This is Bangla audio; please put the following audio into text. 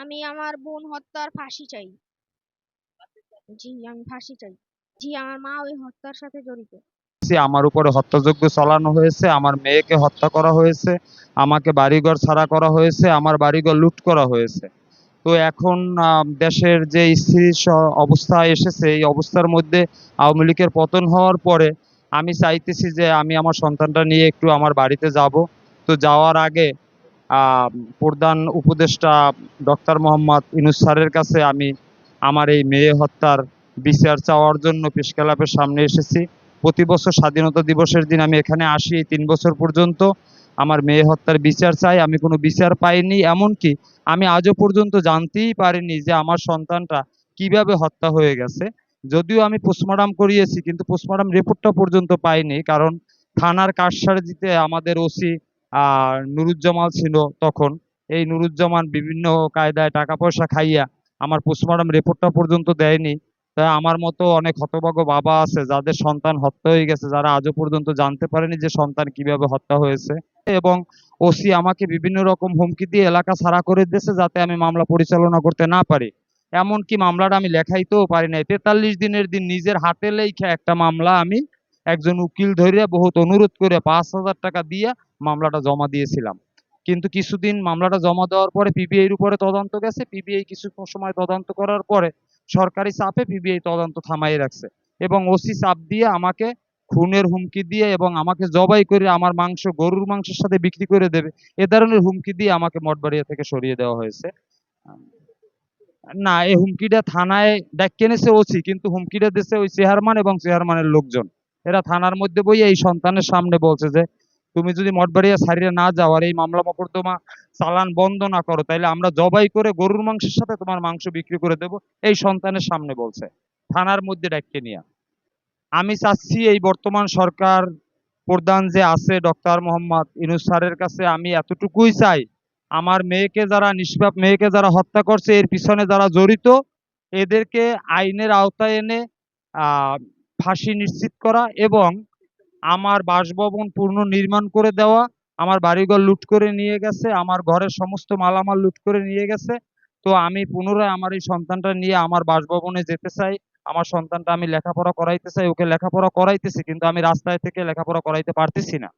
আমি আমার বোন হত্যার ফাঁসি চাই। জি, আমি ফাঁসি চাই। জি, আমার মা ওই হত্যার সাথে জড়িত। আমার উপরে হত্যাযজ্ঞ চালানো হয়েছে, আমার মেয়েকে হত্যা করা হয়েছে, আমাকে বাড়িঘর ছাড়া করা হয়েছে, আমার বাড়িঘর লুট করা হয়েছে। তো এখন দেশের যে স্থির অবস্থা এসেছে, এই অবস্থার মধ্যে আওয়ামী লীগের পতন হওয়ার পরে আমি চাইতেছি যে আমি আমার সন্তানটা নিয়ে একটু আমার বাড়িতে যাব। তো যাওয়ার আগে আহ, প্রধান উপদেষ্টা ডক্টর মোহাম্মদ ইউনূস স্যারের কাছে আমি আমার এই মেয়ে হত্যার বিচার চাওয়ার জন্য প্রেস ক্লাবের সামনে এসেছি। প্রতি বছর স্বাধীনতা দিবসের দিন আমি এখানে আসি, এই 3 বছর পর্যন্ত আমার মেয়ে হত্যার বিচার চাই। আমি কোনো বিচার পাইনি, এমনকি আমি আজও পর্যন্ত জানতেই পারিনি যে আমার সন্তানটা কিভাবে হত্যা হয়ে গেছে। যদিও আমি পোস্টমর্টম করিয়েছি, কিন্তু পোস্টমর্টম রিপোর্টটা পর্যন্ত পাইনি, কারণ থানার কারসাজিতে আমাদের ওসি নুরুজ্জামান ছিল তখন। এই নুরুজ্জামান বিভিন্ন কায়দায় টাকা পয়সা খাইয়া আমার পোস্টমর্টম রিপোর্টটা পর্যন্ত দেয়নি। তাই আমার মতো অনেক হতভাগ্য বাবা আছে যাদের সন্তান হত্যা হয়ে গেছে, যারা আজও পর্যন্ত জানতে পারেনি যে সন্তান কিভাবে হত্যা হয়েছে। এবং ওসি আমাকে বিভিন্ন রকম হুমকি দিয়ে এলাকা ছাড়া করে দিয়েছে যাতে আমি মামলা পরিচালনা করতে না পারি। এমনকি মামলাটা আমি লেখাইতেও পারি নাই। 43 দিনের দিন নিজের হাতে লেখা একটা মামলা আমি একজন উকিল ধরে বহুত অনুরোধ করে 5,000 টাকা দিয়ে মামলাটা জমা দিয়েছিলাম। কিন্তু কিছুদিন মামলাটা জমা দেওয়ার পরে পিবিআইর উপরে তদন্ত গেছে, পিবিআই কিছু সময় তদন্ত করার পরে সরকারি চাপে পিবিআই তদন্ত থামাই রাখছে এবং ওসি চাপ দিয়ে আমাকে খুনের হুমকি দিয়ে এবং আমাকে জবাই করে আমার মাংস গরুর মাংসের সাথে বিক্রি করে দেবে, এ ধরনের হুমকি দিয়ে আমাকে মঠবাড়িয়া থেকে সরিয়ে দেওয়া হয়েছে। না, এই হুমকিটা থানায় ডাক এনেছে ওসি, কিন্তু হুমকিটা দিচ্ছে ওই চেয়ারম্যান এবং চেয়ারম্যানের লোকজন। এরা থানার মধ্যে বই এই সন্তানের সামনে বলছে যে তুমি যদি মঠবাড়িয়া ছাড়িয়ে না যাও আর এই মামলা মোকদ্দমা চালান বন্ধ না করো, তাহলে আমরা জবাই করে গরুর মাংসের সাথে তোমার মাংস বিক্রি করে দেব। এই সন্তানের সামনে বলছে, থানার মধ্যে ডাকে নিয়ে। আমি চাচ্ছি এই বর্তমান সরকার প্রধান যে আছে ডক্টর মোহাম্মদ ইউনূস স্যারের কাছে আমি এতটুকুই চাই, আমার মেয়েকে যারা নিষ্পাপ মেয়েকে যারা হত্যা করছে এর পিছনে যারা জড়িত এদেরকে আইনের আওতায় এনে আহ ফাঁসি নিশ্চিত করা এবং আমার বাসভবন পুনর্নির্মাণ করে দেওয়া। আমার বাড়িঘর লুট করে নিয়ে গেছে, আমার ঘরের সমস্ত মালামাল লুট করে নিয়ে গেছে। তো আমি পুনরায় আমার এই সন্তানটা নিয়ে আমার বাসভবনে যেতে চাই। আমার সন্তানটা আমি লেখাপড়া করাইতে চাই, ওকে লেখাপড়া করাইতেছি, কিন্তু আমি রাস্তায় থেকে লেখাপড়া করাইতে পারতেছি না।